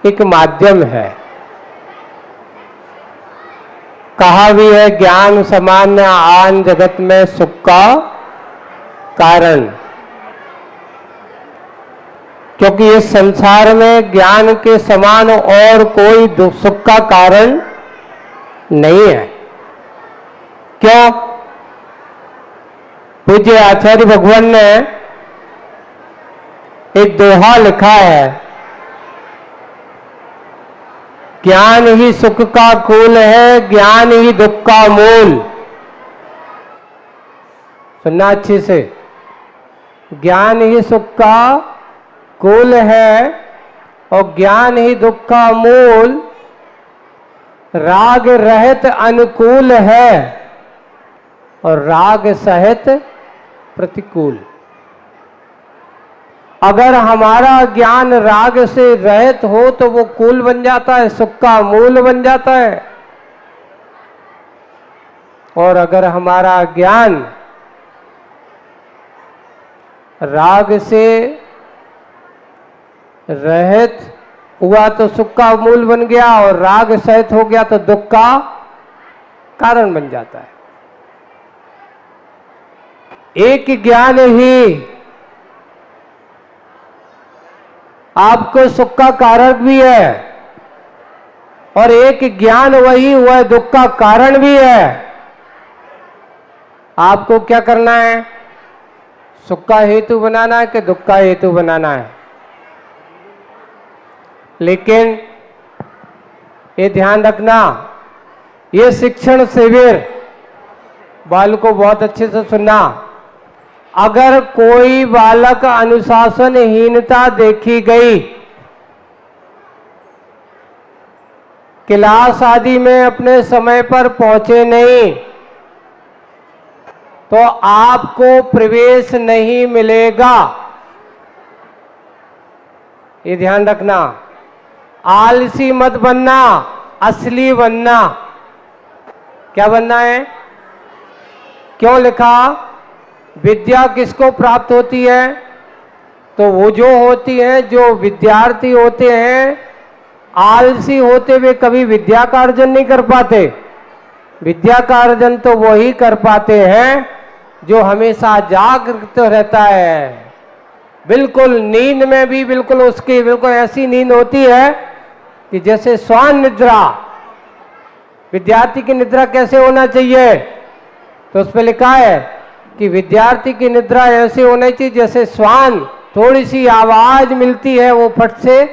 एक माध्यम है। कहा भी है ज्ञान सामान्य आन जगत में सुख का कारण, क्योंकि इस संसार में ज्ञान के समान और कोई सुख का कारण नहीं है। क्यों? पूज्य आचार्य भगवान ने एक दोहा लिखा है, ज्ञान ही सुख का कुल है, ज्ञान ही दुख का मूल। सुनना अच्छे से, ज्ञान ही सुख का कुल है और ज्ञान ही दुख का मूल, राग रहित अनुकूल है और राग सहित प्रतिकूल। अगर हमारा ज्ञान राग से रहित हो तो वो कुल बन जाता है, सुख का मूल बन जाता है। और अगर हमारा ज्ञान राग से रहित हुआ तो सुख का मूल बन गया, और राग सहित हो गया तो दुख का कारण बन जाता है। एक ज्ञान ही आपको सुख का कारक भी है और एक ज्ञान वही वह दुख का कारण भी है। आपको क्या करना है? सुख का हेतु बनाना है कि दुख का हेतु बनाना है? लेकिन ये ध्यान रखना, ये शिक्षण शिविर बालक को बहुत अच्छे से सुनना। अगर कोई बालक अनुशासनहीनता देखी गई, क्लास आदि में अपने समय पर पहुंचे नहीं, तो आपको प्रवेश नहीं मिलेगा। ये ध्यान रखना। आलसी मत बनना, असली बनना। क्या बनना है? क्यों लिखा? विद्या किसको प्राप्त होती है? तो वो जो होती है, जो विद्यार्थी होते हैं, आलसी होते हुए कभी विद्या का अर्जन नहीं कर पाते। विद्या का अर्जन तो वही कर पाते हैं जो हमेशा जागृत रहता है। बिल्कुल नींद में भी बिल्कुल उसकी बिल्कुल ऐसी नींद होती है कि जैसे स्वान निद्रा। विद्यार्थी की निद्रा कैसे होना चाहिए? तो उस पर लिखा है कि विद्यार्थी की निद्रा ऐसे होनी चाहिए जैसे श्वान, थोड़ी सी आवाज मिलती है वो फट से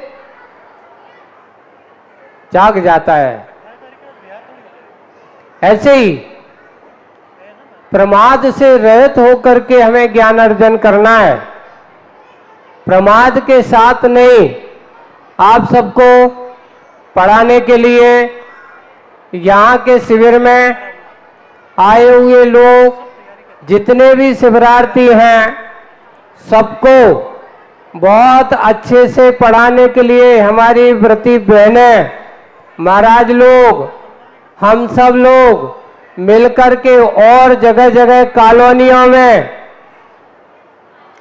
जाग जाता है। ऐसे ही प्रमाद से रहित होकर के हमें ज्ञान अर्जन करना है, प्रमाद के साथ नहीं। आप सबको पढ़ाने के लिए यहाँ के शिविर में आए हुए लोग जितने भी शिविरार्थी हैं, सबको बहुत अच्छे से पढ़ाने के लिए हमारी व्रती बहनें, महाराज लोग, हम सब लोग मिलकर के और जगह जगह कॉलोनियों में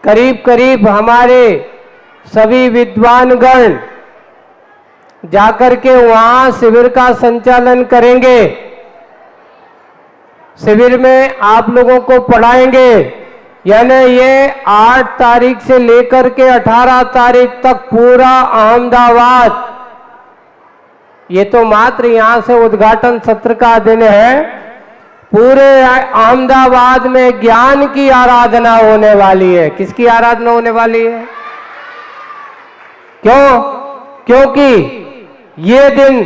करीब करीब हमारे सभी विद्वानगण जाकर के वहाँ शिविर का संचालन करेंगे। शिविर में आप लोगों को पढ़ाएंगे। यानी ये 8 तारीख से लेकर के 18 तारीख तक पूरा अहमदाबाद, ये तो मात्र यहाँ से उद्घाटन सत्र का दिन है, पूरे अहमदाबाद में ज्ञान की आराधना होने वाली है। किसकी आराधना होने वाली है? क्यों? क्योंकि ये दिन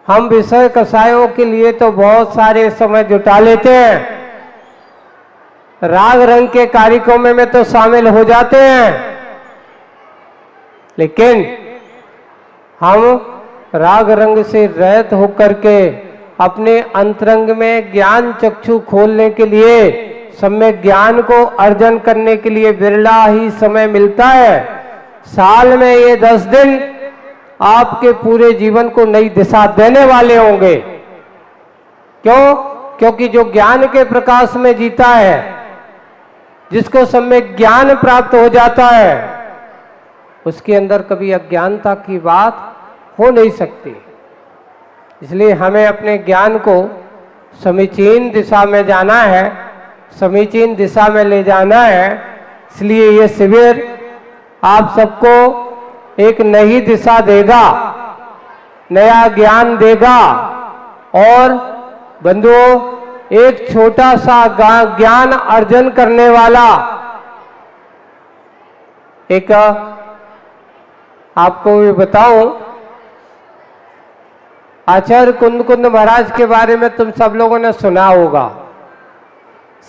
हम विषय कसायों के लिए तो बहुत सारे समय जुटा लेते हैं, राग रंग के कार्यक्रमों में तो शामिल हो जाते हैं, लेकिन हम राग रंग से रहित होकर के अपने अंतरंग में ज्ञान चक्षु खोलने के लिए, सम्यक ज्ञान को अर्जन करने के लिए बिरला ही समय मिलता है। साल में ये 10 दिन आपके पूरे जीवन को नई दिशा देने वाले होंगे। क्यों? क्योंकि जो ज्ञान के प्रकाश में जीता है, जिसको सम्यक ज्ञान प्राप्त हो जाता है, उसके अंदर कभी अज्ञानता की बात हो नहीं सकती। इसलिए हमें अपने ज्ञान को समीचीन दिशा में जाना है, समीचीन दिशा में ले जाना है। इसलिए ये शिविर आप सबको एक नई दिशा देगा, नया ज्ञान देगा। और बंधुओं, एक छोटा सा ज्ञान अर्जन करने वाला एक आपको भी बताऊं, आचार्य कुंद महाराज के बारे में तुम सब लोगों ने सुना होगा।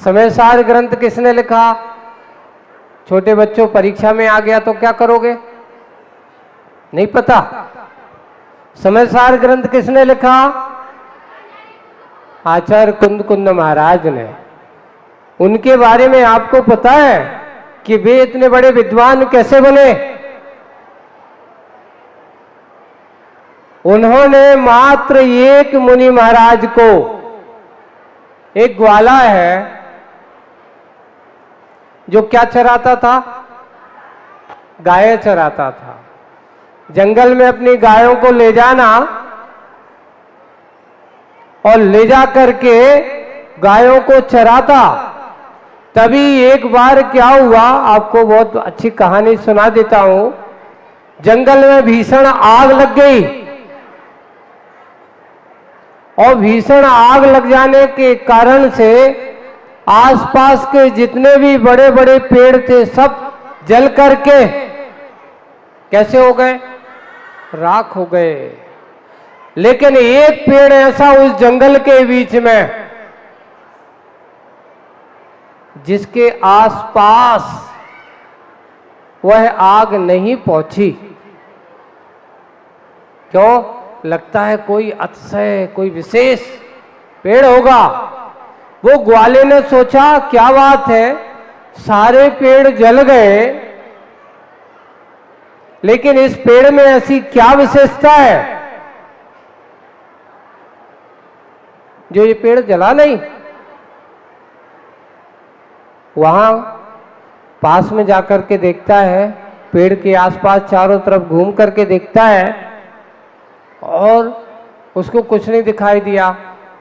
समयसार ग्रंथ किसने लिखा? छोटे बच्चों, परीक्षा में आ गया तो क्या करोगे? नहीं पता? समयसार ग्रंथ किसने लिखा? आचार्य कुंद महाराज ने। उनके बारे में आपको पता है कि वे इतने बड़े विद्वान कैसे बने? उन्होंने मात्र एक मुनि महाराज को, एक ग्वाला है जो क्या चराता था? गायें चराता था। जंगल में अपनी गायों को ले जाना और ले जा करके गायों को चराता। तभी एक बार क्या हुआ, आपको बहुत अच्छी कहानी सुना देता हूं। जंगल में भीषण आग लग गई और भीषण आग लग जाने के कारण से आसपास के जितने भी बड़े बड़े पेड़ थे सब जल करके कैसे हो गए? राख हो गए। लेकिन एक पेड़ ऐसा उस जंगल के बीच में जिसके आसपास वह आग नहीं पहुंची। क्यों? लगता है कोई अतिशय, कोई विशेष पेड़ होगा। वो ग्वाले ने सोचा क्या बात है, सारे पेड़ जल गए लेकिन इस पेड़ में ऐसी क्या विशेषता है जो ये पेड़ जला नहीं? वहां पास में जाकर के देखता है, पेड़ के आसपास चारों तरफ घूम करके देखता है और उसको कुछ नहीं दिखाई दिया।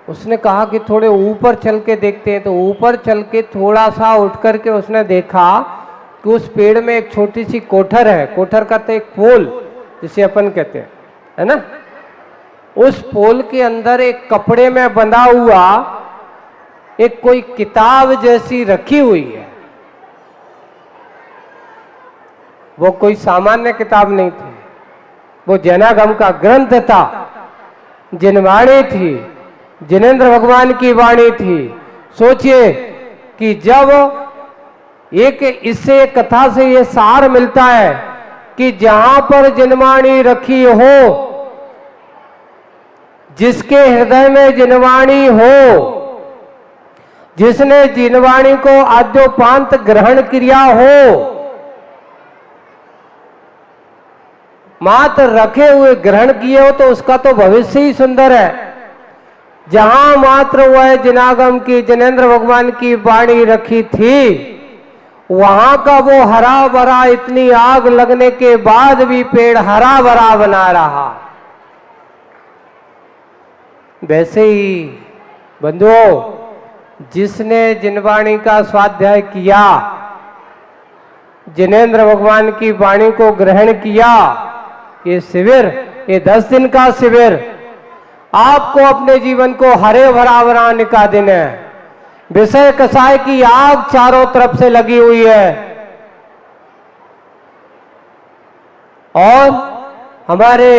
उसने कहा कि थोड़े ऊपर चल के देखते हैं। तो ऊपर चल के थोड़ा सा उठ करके उसने देखा कि उस पेड़ में एक छोटी सी कोठर है। कोठर का तो एक पोल जिसे अपन कहते हैं, है ना? उस पोल के अंदर एक कपड़े में बंधा हुआ एक कोई किताब जैसी रखी हुई है। वो कोई सामान्य किताब नहीं थी, वो जैनागम का ग्रंथ था, जिनवाणी थी, जिनेंद्र भगवान की वाणी थी। सोचिए कि जब एक इससे एक कथा से ये सार मिलता है कि जहां पर जिनवाणी रखी हो, जिसके हृदय में जिनवाणी हो, जिसने जिनवाणी को आद्योपांत ग्रहण किया हो, मात्र रखे हुए ग्रहण किए हो, तो उसका तो भविष्य ही सुंदर है। जहां मात्र वह जिनागम की, जिनेंद्र भगवान की वाणी रखी थी, वहां का वो हरा भरा, इतनी आग लगने के बाद भी पेड़ हरा भरा बना रहा। वैसे ही बंधुओं, जिसने जिनवाणी का स्वाध्याय किया, जिनेंद्र भगवान की वाणी को ग्रहण किया, ये शिविर, ये 10 दिन का शिविर आपको अपने जीवन को हरे भरा बनाने का दिन है। विषय कसाय की आग चारों तरफ से लगी हुई है और हमारे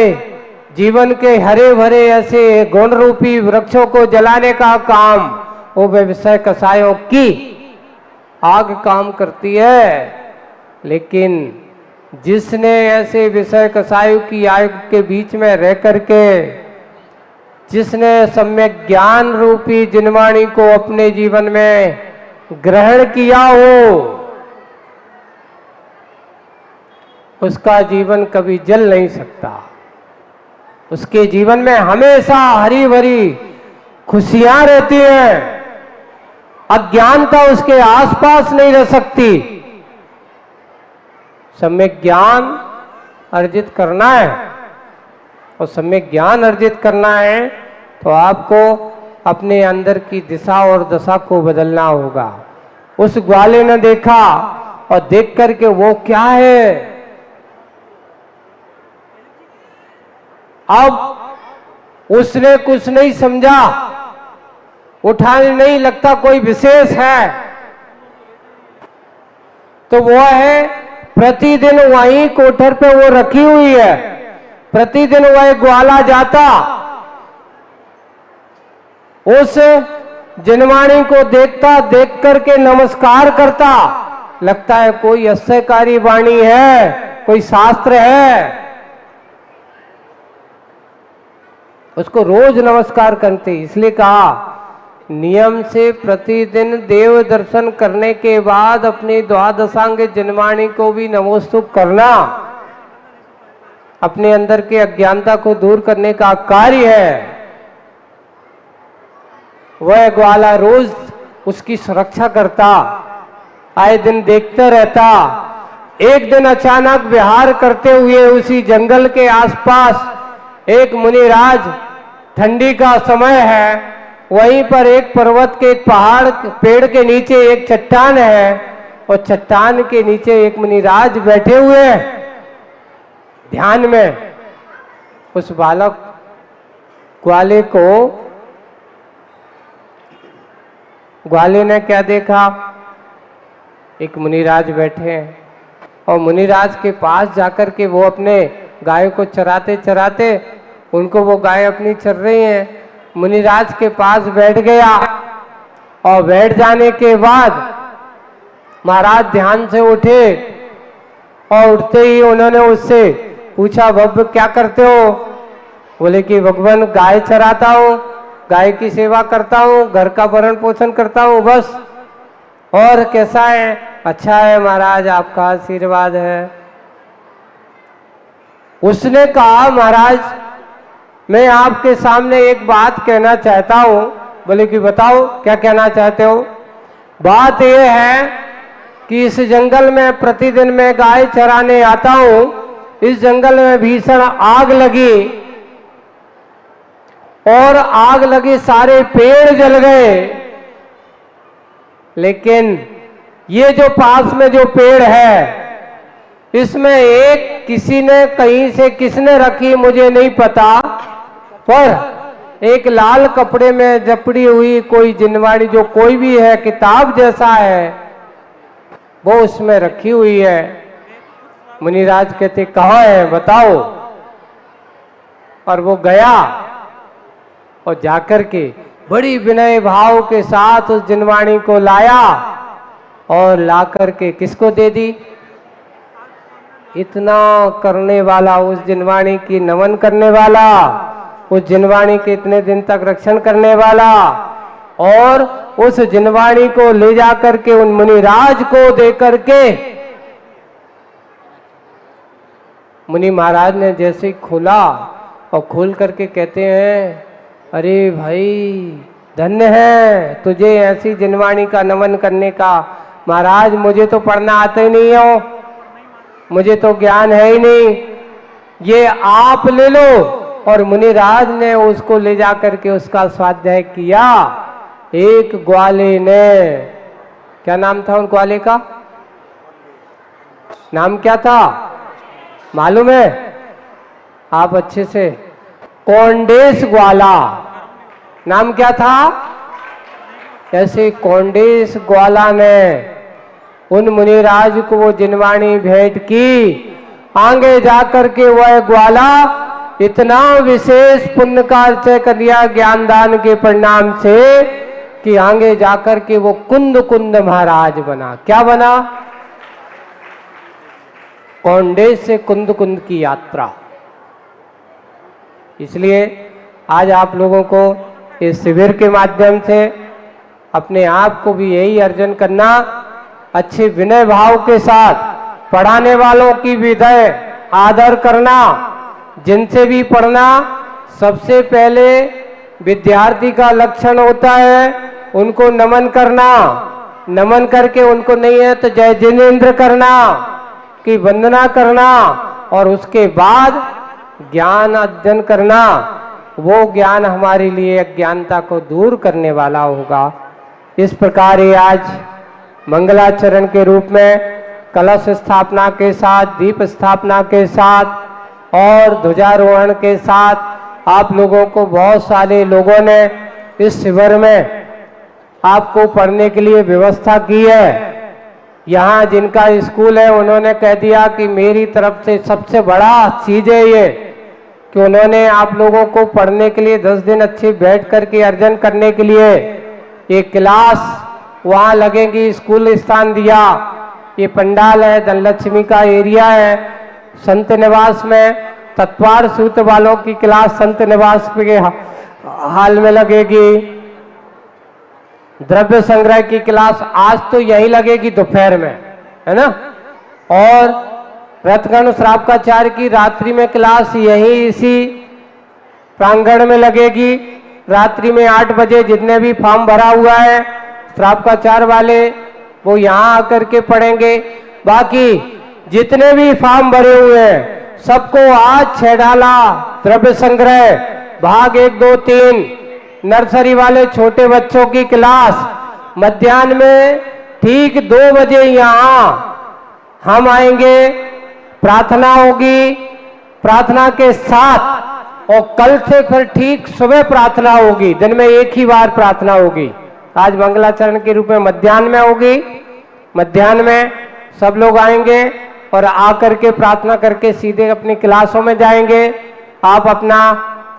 जीवन के हरे भरे ऐसे गुण रूपी वृक्षों को जलाने का काम वो विषय कसायों की आग काम करती है। लेकिन जिसने ऐसे विषय कसायों की आग के बीच में रह करके, जिसने सम्यक ज्ञान रूपी जिनवाणी को अपने जीवन में ग्रहण किया हो, उसका जीवन कभी जल नहीं सकता। उसके जीवन में हमेशा हरी भरी खुशियां रहती हैं। अज्ञानता उसके आसपास नहीं रह सकती। सम्यक ज्ञान अर्जित करना है और सम्यक ज्ञान अर्जित करना है तो आपको अपने अंदर की दिशा और दशा को बदलना होगा। उस ग्वाले ने देखा और देख करके वो क्या है, अब उसने कुछ नहीं समझा, उठाने नहीं लगता कोई विशेष है, तो वो है प्रतिदिन वहीं कोठर पे वो रखी हुई है, प्रतिदिन वह ग्वाला जाता, उस जिनवाणी को देखता, देख करके नमस्कार करता, लगता है कोई आश्चर्यकारी वाणी है, कोई शास्त्र है, उसको रोज नमस्कार करते। इसलिए कहा नियम से प्रतिदिन देव दर्शन करने के बाद अपनी द्वादशांग जिनवाणी को भी नमोस्तुत करना अपने अंदर के अज्ञानता को दूर करने का कार्य है। वह ग्वाला रोज उसकी सुरक्षा करता, आए दिन देखता रहता। एक दिन अचानक विहार करते हुए उसी जंगल के आसपास एक मुनिराज, ठंडी का समय है, वहीं पर एक पर्वत के, एक पहाड़, पेड़ के नीचे एक चट्टान है और चट्टान के नीचे एक मुनिराज बैठे हुए हैं ध्यान में। उस बालक ग्वाले को, ग्वाले ने क्या देखा, एक मुनिराज बैठे हैं और मुनिराज के पास जाकर के वो अपने गाय को चराते चराते, उनको वो गाय अपनी चर रही हैं, मुनिराज के पास बैठ गया और बैठ जाने के बाद महाराज ध्यान से उठे और उठते ही उन्होंने उससे पूछा, भव्य क्या करते हो? बोले कि भगवान गाय चराता हूँ, गाय की सेवा करता हूँ, घर का भरण पोषण करता हूँ बस। और कैसा है? अच्छा है महाराज, आपका आशीर्वाद है। उसने कहा महाराज मैं आपके सामने एक बात कहना चाहता हूँ। बोले कि बताओ क्या कहना चाहते हो? बात यह है कि इस जंगल में प्रतिदिन मैं गाय चराने आता हूँ, इस जंगल में भीषण आग लगी और आग लगी, सारे पेड़ जल गए, लेकिन ये जो पास में जो पेड़ है इसमें एक किसी ने कहीं से किसने रखी मुझे नहीं पता, पर एक लाल कपड़े में जपड़ी हुई कोई जिनवाणी, जो कोई भी है, किताब जैसा है, वो उसमें रखी हुई है। मुनिराज कहते कहाँ है बताओ। और वो गया और जाकर के बड़ी विनय भाव के साथ उस जिनवाणी को लाया और लाकर के किसको दे दी? इतना करने वाला, उस जिनवाणी की नमन करने वाला, उस जिनवाणी के इतने दिन तक रक्षण करने वाला, और उस जिनवाणी को ले जाकर के उन मुनिराज को दे करके मुनि महाराज ने जैसे खोला और खोल करके कहते हैं, अरे भाई धन्य है तुझे ऐसी जिनवाणी का नमन करने का। महाराज मुझे तो पढ़ना आता ही नहीं हो, मुझे तो ज्ञान है ही नहीं, ये आप ले लो। और मुनिराज ने उसको ले जा करके उसका स्वाध्याय किया। एक ग्वाले ने, क्या नाम था उन ग्वाले का? नाम क्या था मालूम है? आप अच्छे से, कोंडेश ग्वाला नाम क्या था? ऐसे कोंडेश ग्वाला ने उन मुनिराज को वो जिनवाणी भेंट की। आगे जाकर के वह ग्वाला इतना विशेष पुण्य कार्य कर दिया ज्ञान दान के परिणाम से कि आगे जाकर के वो कुंद कुंद महाराज बना। क्या बना? कोंडेश से कुंद कुंद की यात्रा। इसलिए आज आप लोगों को इस शिविर के माध्यम से अपने आप को भी यही अर्जन करना, अच्छे विनय भाव के साथ पढ़ाने वालों की विनय आदर करना, जिनसे भी पढ़ना सबसे पहले विद्यार्थी का लक्षण होता है उनको नमन करना, नमन करके उनको नहीं है तो जय जिनेन्द्र करना, की वंदना करना और उसके बाद ज्ञान अध्ययन करना, वो ज्ञान हमारे लिए अज्ञानता को दूर करने वाला होगा। इस प्रकार ये आज मंगलाचरण के रूप में कलश स्थापना के साथ, दीप स्थापना के साथ और ध्वजारोहण के साथ आप लोगों को, बहुत सारे लोगों ने इस शिविर में आपको पढ़ने के लिए व्यवस्था की है। यहाँ जिनका स्कूल है उन्होंने कह दिया कि मेरी तरफ से सबसे बड़ा चीज है ये कि उन्होंने आप लोगों को पढ़ने के लिए 10 दिन अच्छे बैठ करके अर्जन करने के लिए एक क्लास वहाँ लगेगी, स्कूल स्थान दिया। ये पंडाल है, धनलक्ष्मी का एरिया है। संत निवास में तत्वार सूत्र वालों की क्लास संत निवास के हाल में लगेगी। द्रव्य संग्रह की क्लास आज तो यही लगेगी दोपहर में, है ना। और रथगण श्रावकाचार्य की रात्रि में क्लास यही इसी प्रांगण में लगेगी। रात्रि में 8 बजे जितने भी फॉर्म भरा हुआ है श्रावकाचार्य वाले वो यहाँ आकर के पढ़ेंगे। बाकी जितने भी फॉर्म भरे हुए हैं सबको आज 6 डाला द्रव्य संग्रह भाग 1, 2, 3 नर्सरी वाले छोटे बच्चों की क्लास मध्याह्न में ठीक 2 बजे यहाँ हम आएंगे। प्रार्थना होगी, प्रार्थना के साथ और कल से फिर ठीक सुबह प्रार्थना होगी। दिन में एक ही बार प्रार्थना होगी। आज मंगलाचरण के रूप में मध्याह्न में होगी। मध्याह्न में सब लोग आएंगे और आकर के प्रार्थना करके सीधे अपनी क्लासों में जाएंगे। आप अपना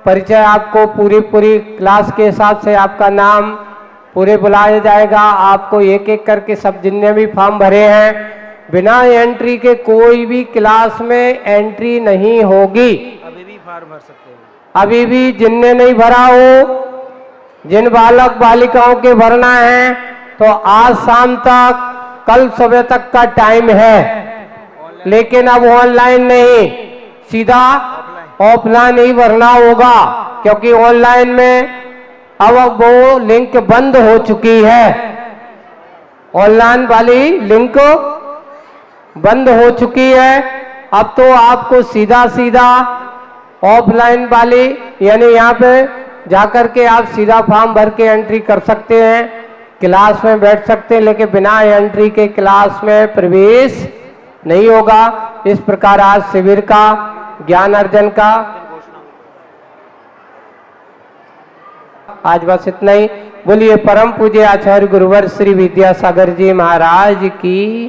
परिचय, आपको पूरी क्लास के हिसाब से आपका नाम पूरे बुलाया जाएगा। आपको एक एक करके सब जितने भी फॉर्म भरे हैं बिना एंट्री के कोई भी क्लास में एंट्री नहीं होगी। अभी भी फॉर्म भर सकते हैं। अभी भी जिनने नहीं भरा हो, जिन बालक बालिकाओं के भरना है तो आज शाम तक, कल सुबह तक का टाइम है। लेकिन अब ऑनलाइन नहीं, सीधा ऑफलाइन ही भरना होगा क्योंकि ऑनलाइन में अब वो लिंक बंद हो चुकी है। ऑनलाइन वाली लिंक बंद हो चुकी है। अब तो आपको सीधा सीधा ऑफलाइन वाली यानी यहाँ पे जाकर के आप सीधा फॉर्म भर के एंट्री कर सकते हैं, क्लास में बैठ सकते हैं, लेकिन बिना एंट्री के क्लास में प्रवेश नहीं होगा। इस प्रकार आज शिविर का ज्ञान अर्जन का आज बस इतना ही। बोलिए परम पूज्य आचार्य गुरुवर श्री विद्यासागर जी महाराज की।